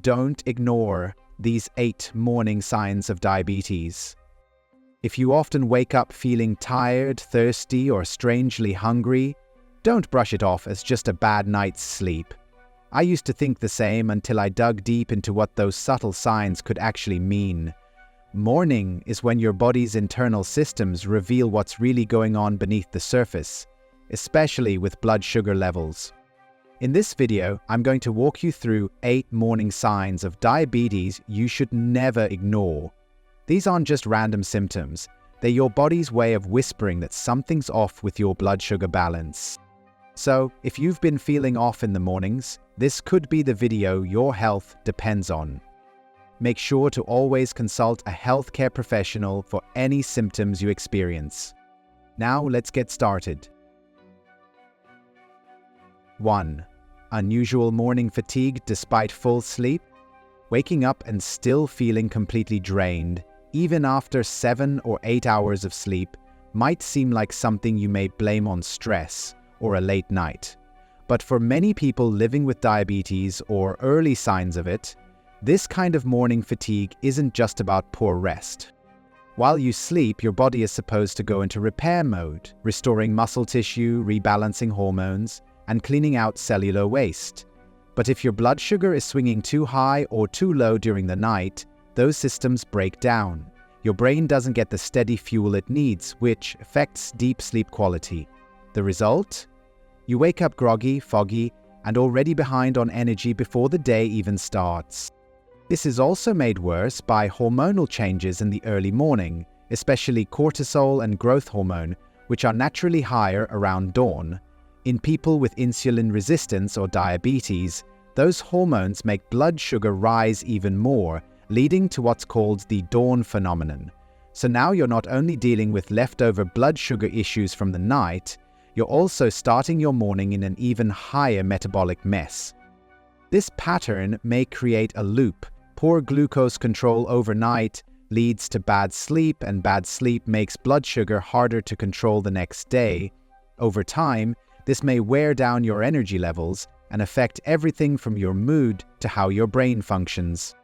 don't ignore these 8 morning signs of diabetes. If you often wake up feeling tired, thirsty, or strangely hungry, don't brush it off as just a bad night's sleep. I used to think the same until I dug deep into what those subtle signs could actually mean. Morning is when your body's internal systems reveal what's really going on beneath the surface, especially with blood sugar levels. In this video, I'm going to walk you through 8 morning signs of diabetes you should never ignore. These aren't just random symptoms, they're your body's way of whispering that something's off with your blood sugar balance. So, if you've been feeling off in the mornings, this could be the video your health depends on. Make sure to always consult a healthcare professional for any symptoms you experience. Now, let's get started. 1. Unusual morning fatigue despite full sleep. Waking up and still feeling completely drained, even after 7 or 8 hours of sleep, might seem like something you may blame on stress or a late night. But for many people living with diabetes or early signs of it, this kind of morning fatigue isn't just about poor rest. While you sleep, your body is supposed to go into repair mode, restoring muscle tissue, rebalancing hormones, and cleaning out cellular waste. But if your blood sugar is swinging too high or too low during the night, those systems break down. Your brain doesn't get the steady fuel it needs, which affects deep sleep quality. The result? You wake up groggy, foggy, and already behind on energy before the day even starts. This is also made worse by hormonal changes in the early morning, especially cortisol and growth hormone, which are naturally higher around dawn. In people with insulin resistance or diabetes, those hormones make blood sugar rise even more, leading to what's called the dawn phenomenon. So now you're not only dealing with leftover blood sugar issues from the night, you're also starting your morning in an even higher metabolic mess. This pattern may create a loop. Poor glucose control overnight leads to bad sleep, and bad sleep makes blood sugar harder to control the next day. Over time, this may wear down your energy levels and affect everything from your mood to how your brain functions.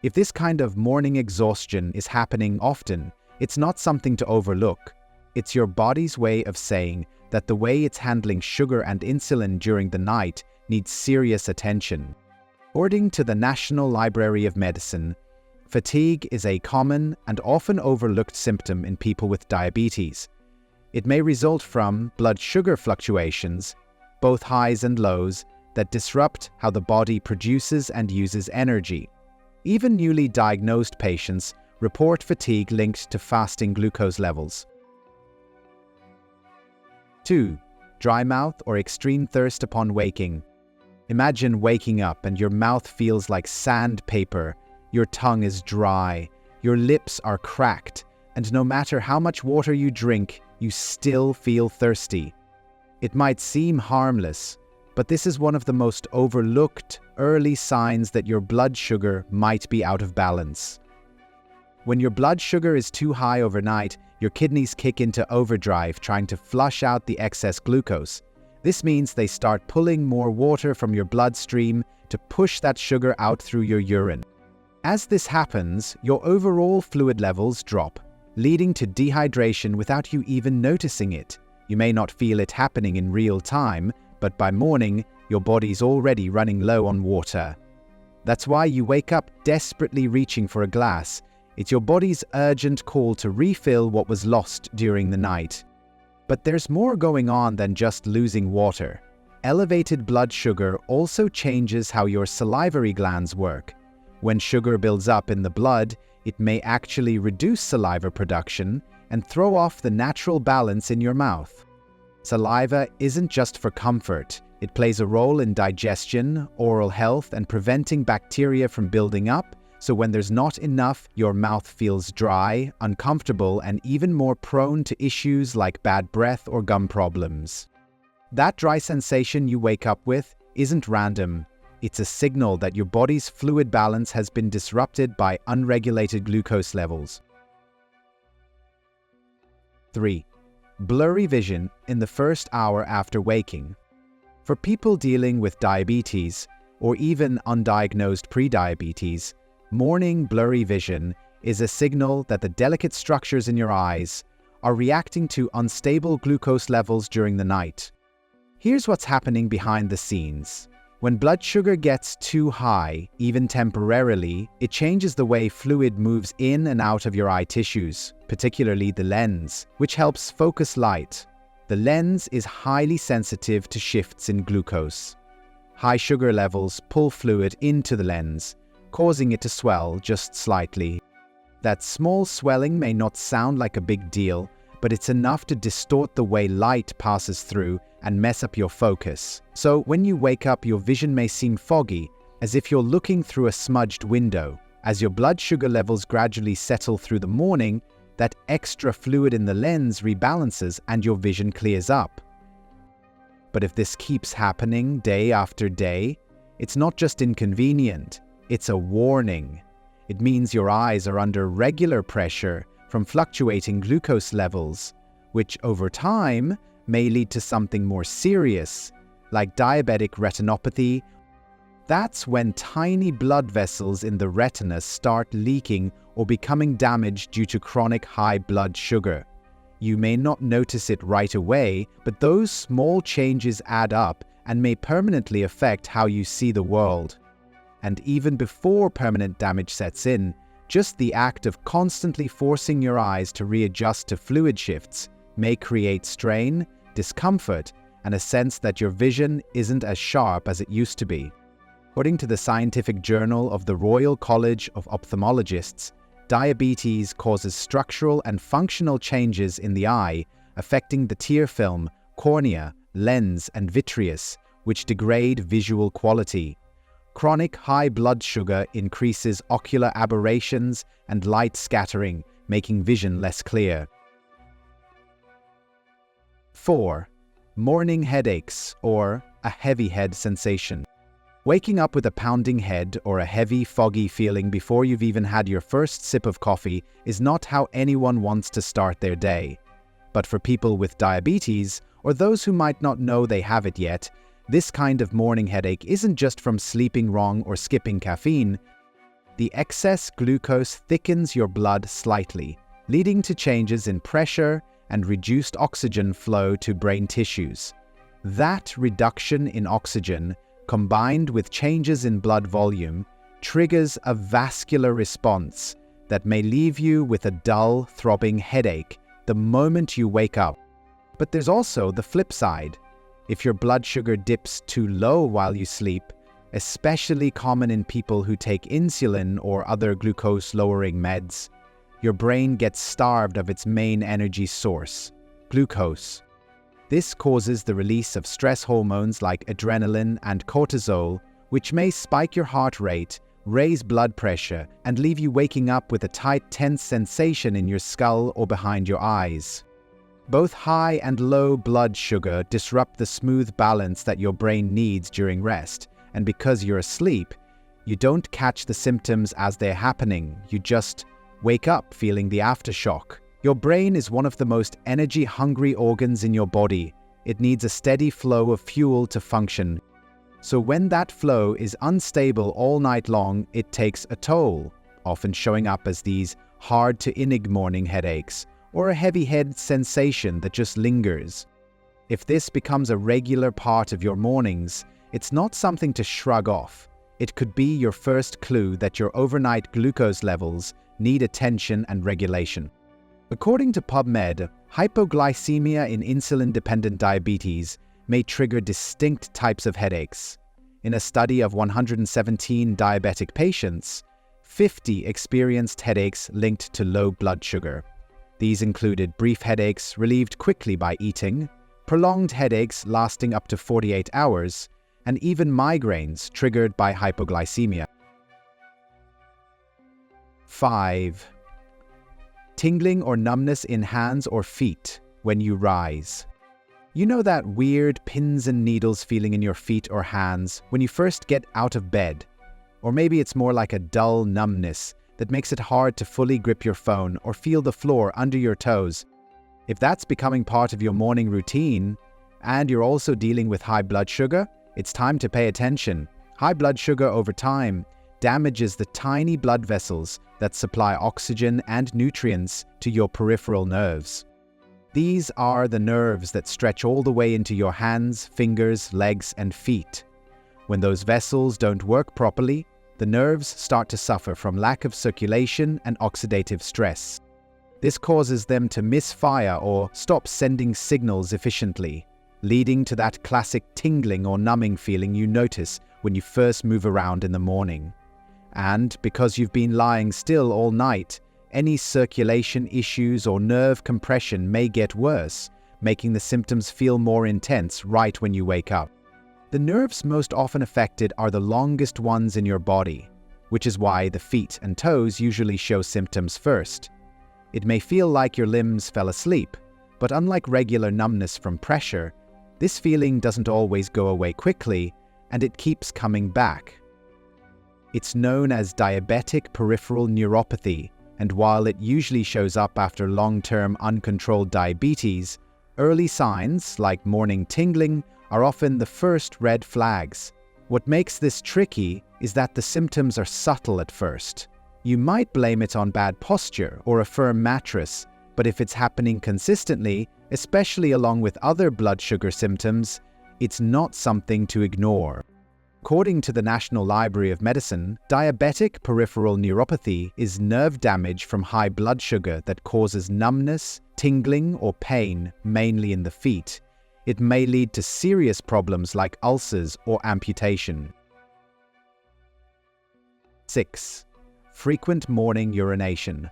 If this kind of morning exhaustion is happening often, it's not something to overlook. It's your body's way of saying that the way it's handling sugar and insulin during the night needs serious attention. According to the National Library of Medicine, fatigue is a common and often overlooked symptom in people with diabetes. It may result from blood sugar fluctuations, both highs and lows, that disrupt how the body produces and uses energy. Even newly diagnosed patients report fatigue linked to fasting glucose levels. 2. Dry mouth or extreme thirst upon waking. Imagine waking up and your mouth feels like sandpaper, your tongue is dry, your lips are cracked, and no matter how much water you drink, you still feel thirsty. It might seem harmless, but this is one of the most overlooked early signs that your blood sugar might be out of balance. When your blood sugar is too high overnight, your kidneys kick into overdrive trying to flush out the excess glucose. This means they start pulling more water from your bloodstream to push that sugar out through your urine. As this happens, your overall fluid levels drop, leading to dehydration without you even noticing it. You may not feel it happening in real time, but by morning, your body's already running low on water. That's why you wake up desperately reaching for a glass. It's your body's urgent call to refill what was lost during the night. But there's more going on than just losing water. Elevated blood sugar also changes how your salivary glands work. When sugar builds up in the blood, it may actually reduce saliva production and throw off the natural balance in your mouth. Saliva isn't just for comfort. It plays a role in digestion, oral health, and preventing bacteria from building up, so when there's not enough, your mouth feels dry, uncomfortable, and even more prone to issues like bad breath or gum problems. That dry sensation you wake up with isn't random. It's a signal that your body's fluid balance has been disrupted by unregulated glucose levels. 3. Blurry vision in the first hour after waking. For people dealing with diabetes, or even undiagnosed prediabetes, morning blurry vision is a signal that the delicate structures in your eyes are reacting to unstable glucose levels during the night. Here's what's happening behind the scenes. When blood sugar gets too high, even temporarily, it changes the way fluid moves in and out of your eye tissues, particularly the lens, which helps focus light. The lens is highly sensitive to shifts in glucose. High sugar levels pull fluid into the lens, causing it to swell just slightly. That small swelling may not sound like a big deal, but it's enough to distort the way light passes through and mess up your focus. So when you wake up, your vision may seem foggy, as if you're looking through a smudged window. As your blood sugar levels gradually settle through the morning, that extra fluid in the lens rebalances and your vision clears up. But if this keeps happening day after day, it's not just inconvenient, it's a warning. It means your eyes are under regular pressure from fluctuating glucose levels, which over time may lead to something more serious, like diabetic retinopathy. That's when tiny blood vessels in the retina start leaking or becoming damaged due to chronic high blood sugar. You may not notice it right away, but those small changes add up and may permanently affect how you see the world. And even before permanent damage sets in, just the act of constantly forcing your eyes to readjust to fluid shifts may create strain, discomfort, and a sense that your vision isn't as sharp as it used to be. According to the Scientific Journal of the Royal College of Ophthalmologists, diabetes causes structural and functional changes in the eye, affecting the tear film, cornea, lens, and vitreous, which degrade visual quality. Chronic high blood sugar increases ocular aberrations and light scattering, making vision less clear. 4. Morning headaches, or a heavy head sensation. Waking up with a pounding head or a heavy, foggy feeling before you've even had your first sip of coffee is not how anyone wants to start their day. But for people with diabetes, or those who might not know they have it yet, this kind of morning headache isn't just from sleeping wrong or skipping caffeine. The excess glucose thickens your blood slightly, leading to changes in pressure and reduced oxygen flow to brain tissues. That reduction in oxygen, combined with changes in blood volume, triggers a vascular response that may leave you with a dull, throbbing headache the moment you wake up. But there's also the flip side. If your blood sugar dips too low while you sleep, especially common in people who take insulin or other glucose-lowering meds, your brain gets starved of its main energy source, glucose. This causes the release of stress hormones like adrenaline and cortisol, which may spike your heart rate, raise blood pressure, and leave you waking up with a tight, tense sensation in your skull or behind your eyes. Both high and low blood sugar disrupt the smooth balance that your brain needs during rest, and because you're asleep, you don't catch the symptoms as they're happening, you just wake up feeling the aftershock. Your brain is one of the most energy-hungry organs in your body. It needs a steady flow of fuel to function. So when that flow is unstable all night long, it takes a toll, often showing up as these hard-to-ignore morning headaches, or a heavy head sensation that just lingers. If this becomes a regular part of your mornings, it's not something to shrug off. It could be your first clue that your overnight glucose levels need attention and regulation. According to PubMed, hypoglycemia in insulin-dependent diabetes may trigger distinct types of headaches. In a study of 117 diabetic patients, 50 experienced headaches linked to low blood sugar. These included brief headaches relieved quickly by eating, prolonged headaches lasting up to 48 hours, and even migraines triggered by hypoglycemia. 5. Tingling or numbness in hands or feet when you rise. You know that weird pins and needles feeling in your feet or hands when you first get out of bed? Or maybe it's more like a dull numbness that makes it hard to fully grip your phone or feel the floor under your toes. If that's becoming part of your morning routine, and you're also dealing with high blood sugar, it's time to pay attention. High blood sugar over time damages the tiny blood vessels that supply oxygen and nutrients to your peripheral nerves. These are the nerves that stretch all the way into your hands, fingers, legs, and feet. When those vessels don't work properly, the nerves start to suffer from lack of circulation and oxidative stress. This causes them to misfire or stop sending signals efficiently, leading to that classic tingling or numbing feeling you notice when you first move around in the morning. And because you've been lying still all night, any circulation issues or nerve compression may get worse, making the symptoms feel more intense right when you wake up. The nerves most often affected are the longest ones in your body, which is why the feet and toes usually show symptoms first. It may feel like your limbs fell asleep, but unlike regular numbness from pressure, this feeling doesn't always go away quickly, and it keeps coming back. It's known as diabetic peripheral neuropathy, and while it usually shows up after long-term uncontrolled diabetes, early signs, like morning tingling, are often the first red flags. What makes this tricky is that the symptoms are subtle at first. You might blame it on bad posture or a firm mattress, but if it's happening consistently, especially along with other blood sugar symptoms, it's not something to ignore. According to the National Library of Medicine, diabetic peripheral neuropathy is nerve damage from high blood sugar that causes numbness, tingling, or pain, mainly in the feet. It may lead to serious problems like ulcers or amputation. 6. Frequent morning urination.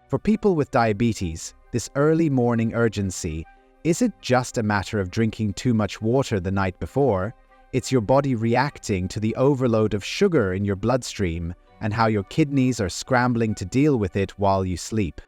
For people with diabetes, this early morning urgency isn't just a matter of drinking too much water the night before. It's your body reacting to the overload of sugar in your bloodstream and how your kidneys are scrambling to deal with it while you sleep.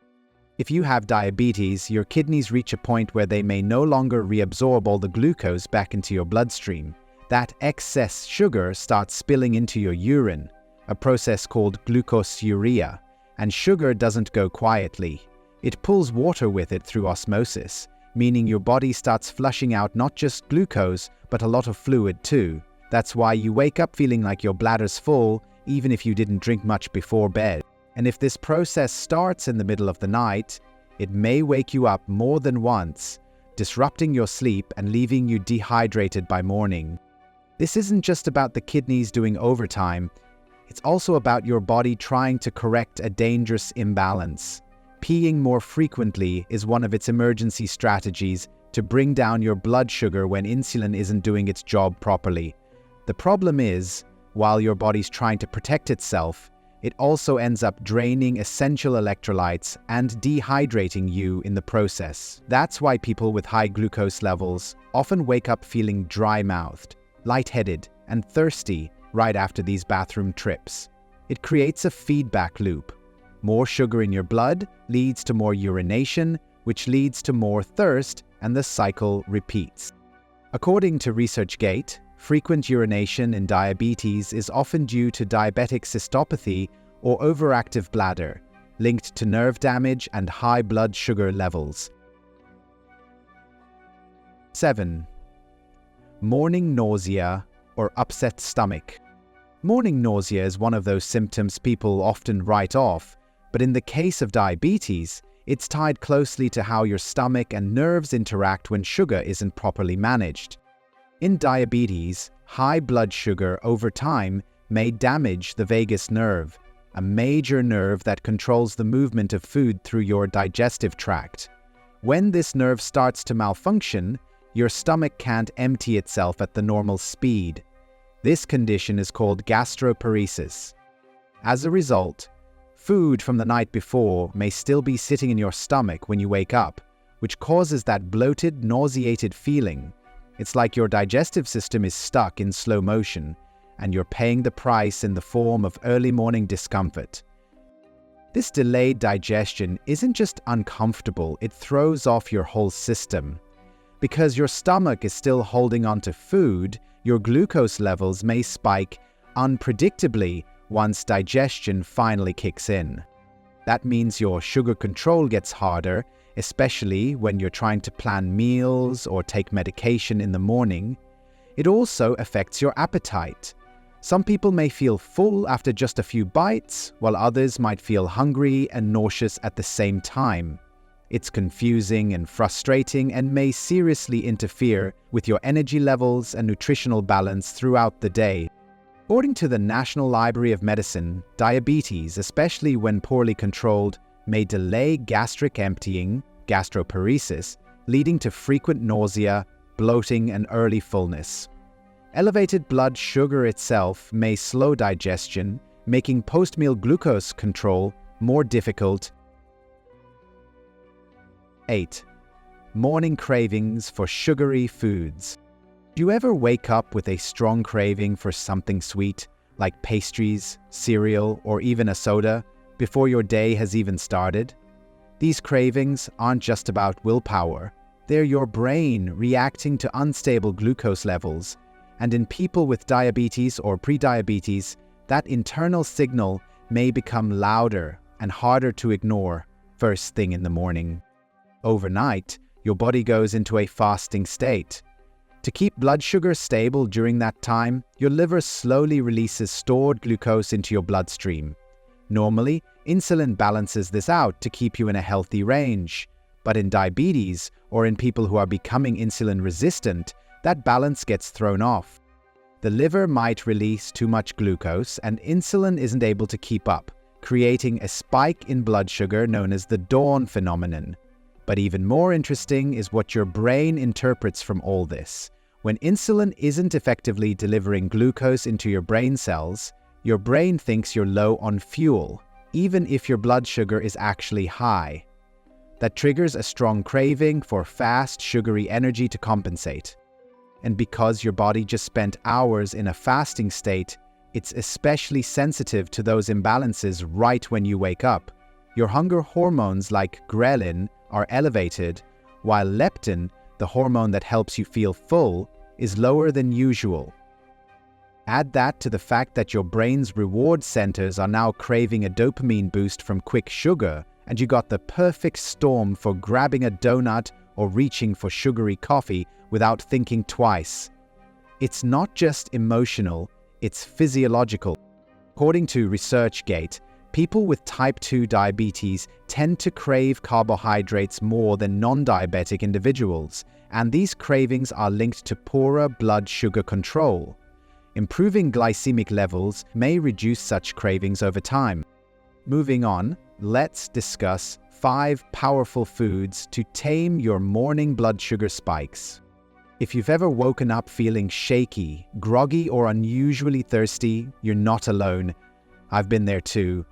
If you have diabetes, your kidneys reach a point where they may no longer reabsorb all the glucose back into your bloodstream. That excess sugar starts spilling into your urine, a process called glucosuria, and sugar doesn't go quietly. It pulls water with it through osmosis, meaning your body starts flushing out not just glucose, but a lot of fluid too. That's why you wake up feeling like your bladder's full, even if you didn't drink much before bed. And if this process starts in the middle of the night, it may wake you up more than once, disrupting your sleep and leaving you dehydrated by morning. This isn't just about the kidneys doing overtime, it's also about your body trying to correct a dangerous imbalance. Peeing more frequently is one of its emergency strategies to bring down your blood sugar when insulin isn't doing its job properly. The problem is, while your body's trying to protect itself, it also ends up draining essential electrolytes and dehydrating you in the process. That's why people with high glucose levels often wake up feeling dry-mouthed, lightheaded, and thirsty right after these bathroom trips. It creates a feedback loop. More sugar in your blood leads to more urination, which leads to more thirst, and the cycle repeats. According to ResearchGate, frequent urination in diabetes is often due to diabetic cystopathy or overactive bladder, linked to nerve damage and high blood sugar levels. 7. Morning nausea or upset stomach. Morning nausea is one of those symptoms people often write off, but in the case of diabetes, it's tied closely to how your stomach and nerves interact when sugar isn't properly managed. In diabetes, high blood sugar over time may damage the vagus nerve, a major nerve that controls the movement of food through your digestive tract. When this nerve starts to malfunction, your stomach can't empty itself at the normal speed. This condition is called gastroparesis. As a result, food from the night before may still be sitting in your stomach when you wake up, which causes that bloated, nauseated feeling. It's like your digestive system is stuck in slow motion, and you're paying the price in the form of early morning discomfort. This delayed digestion isn't just uncomfortable, it throws off your whole system. Because your stomach is still holding on to food, your glucose levels may spike unpredictably once digestion finally kicks in. That means your sugar control gets harder, especially when you're trying to plan meals or take medication in the morning. It also affects your appetite. Some people may feel full after just a few bites, while others might feel hungry and nauseous at the same time. It's confusing and frustrating and may seriously interfere with your energy levels and nutritional balance throughout the day. According to the National Library of Medicine, diabetes, especially when poorly controlled, may delay gastric emptying, gastroparesis, leading to frequent nausea, bloating, and early fullness. Elevated blood sugar itself may slow digestion, making post-meal glucose control more difficult. 8. Morning cravings for sugary foods. Do you ever wake up with a strong craving for something sweet, like pastries, cereal, or even a soda, before your day has even started? These cravings aren't just about willpower. They're your brain reacting to unstable glucose levels. And in people with diabetes or prediabetes, that internal signal may become louder and harder to ignore first thing in the morning. Overnight, your body goes into a fasting state. To keep blood sugar stable during that time, your liver slowly releases stored glucose into your bloodstream. Normally, insulin balances this out to keep you in a healthy range. But in diabetes, or in people who are becoming insulin resistant, that balance gets thrown off. The liver might release too much glucose and insulin isn't able to keep up, creating a spike in blood sugar known as the dawn phenomenon. But even more interesting is what your brain interprets from all this. When insulin isn't effectively delivering glucose into your brain cells, your brain thinks you're low on fuel, even if your blood sugar is actually high. That triggers a strong craving for fast, sugary energy to compensate. And because your body just spent hours in a fasting state, it's especially sensitive to those imbalances right when you wake up. Your hunger hormones like ghrelin are elevated, while leptin, the hormone that helps you feel full, is lower than usual. Add that to the fact that your brain's reward centers are now craving a dopamine boost from quick sugar, and you got the perfect storm for grabbing a donut or reaching for sugary coffee without thinking twice. It's not just emotional, it's physiological. According to ResearchGate, people with type 2 diabetes tend to crave carbohydrates more than non-diabetic individuals, and these cravings are linked to poorer blood sugar control. Improving glycemic levels may reduce such cravings over time. Moving on, let's discuss 5 powerful foods to tame your morning blood sugar spikes. If you've ever woken up feeling shaky, groggy, or unusually thirsty, you're not alone. I've been there too.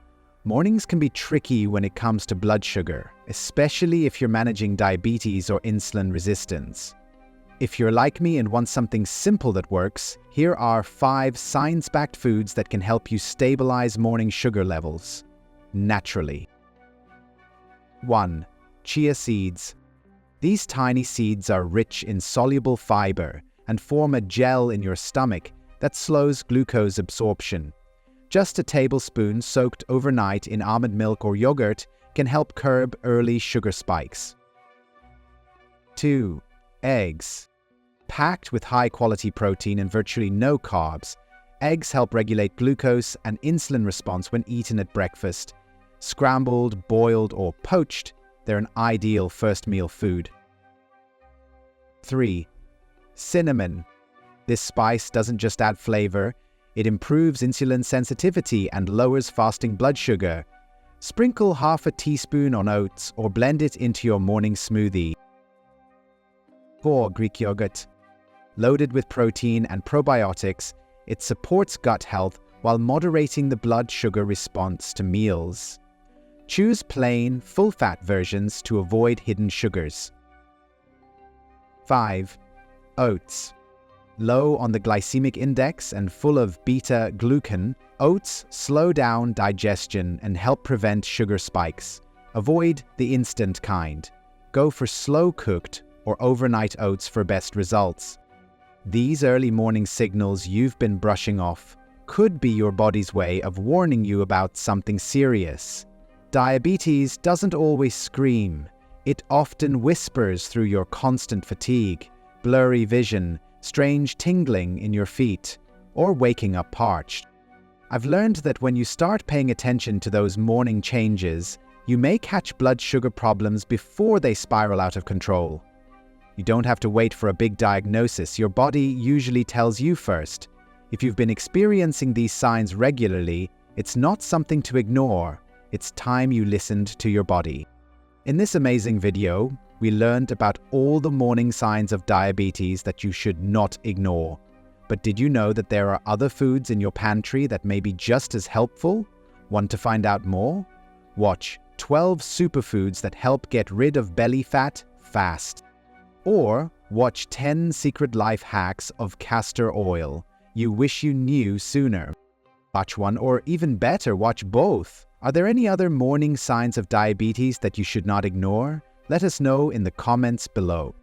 Mornings can be tricky when it comes to blood sugar, especially if you're managing diabetes or insulin resistance. If you're like me and want something simple that works, here are 5 science-backed foods that can help you stabilize morning sugar levels naturally. 1. Chia seeds. These tiny seeds are rich in soluble fiber and form a gel in your stomach that slows glucose absorption. Just a tablespoon soaked overnight in almond milk or yogurt can help curb early sugar spikes. 2. Eggs. Packed with high-quality protein and virtually no carbs, eggs help regulate glucose and insulin response when eaten at breakfast. Scrambled, boiled, or poached, they're an ideal first meal food. 3. Cinnamon. This spice doesn't just add flavor, it improves insulin sensitivity and lowers fasting blood sugar. Sprinkle half a teaspoon on oats or blend it into your morning smoothie. 4. Greek yogurt. Loaded with protein and probiotics, it supports gut health while moderating the blood sugar response to meals. Choose plain, full-fat versions to avoid hidden sugars. 5. Oats. Low on the glycemic index and full of beta-glucan, oats slow down digestion and help prevent sugar spikes. Avoid the instant kind. Go for slow-cooked or overnight oats for best results. These early morning signals you've been brushing off could be your body's way of warning you about something serious. Diabetes doesn't always scream. It often whispers through your constant fatigue, blurry vision, strange tingling in your feet, or waking up parched. I've learned that when you start paying attention to those morning changes, you may catch blood sugar problems before they spiral out of control. You don't have to wait for a big diagnosis. Your body usually tells you first. If you've been experiencing these signs regularly, it's not something to ignore. It's time you listened to your body. In this amazing video, we learned about all the morning signs of diabetes that you should not ignore. But did you know that there are other foods in your pantry that may be just as helpful? Want to find out more? Watch 12 superfoods that help get rid of belly fat fast. Or watch 10 secret life hacks of castor oil you wish you knew sooner. Watch one, or even better, watch both. Are there any other morning signs of diabetes that you should not ignore? Let us know in the comments below.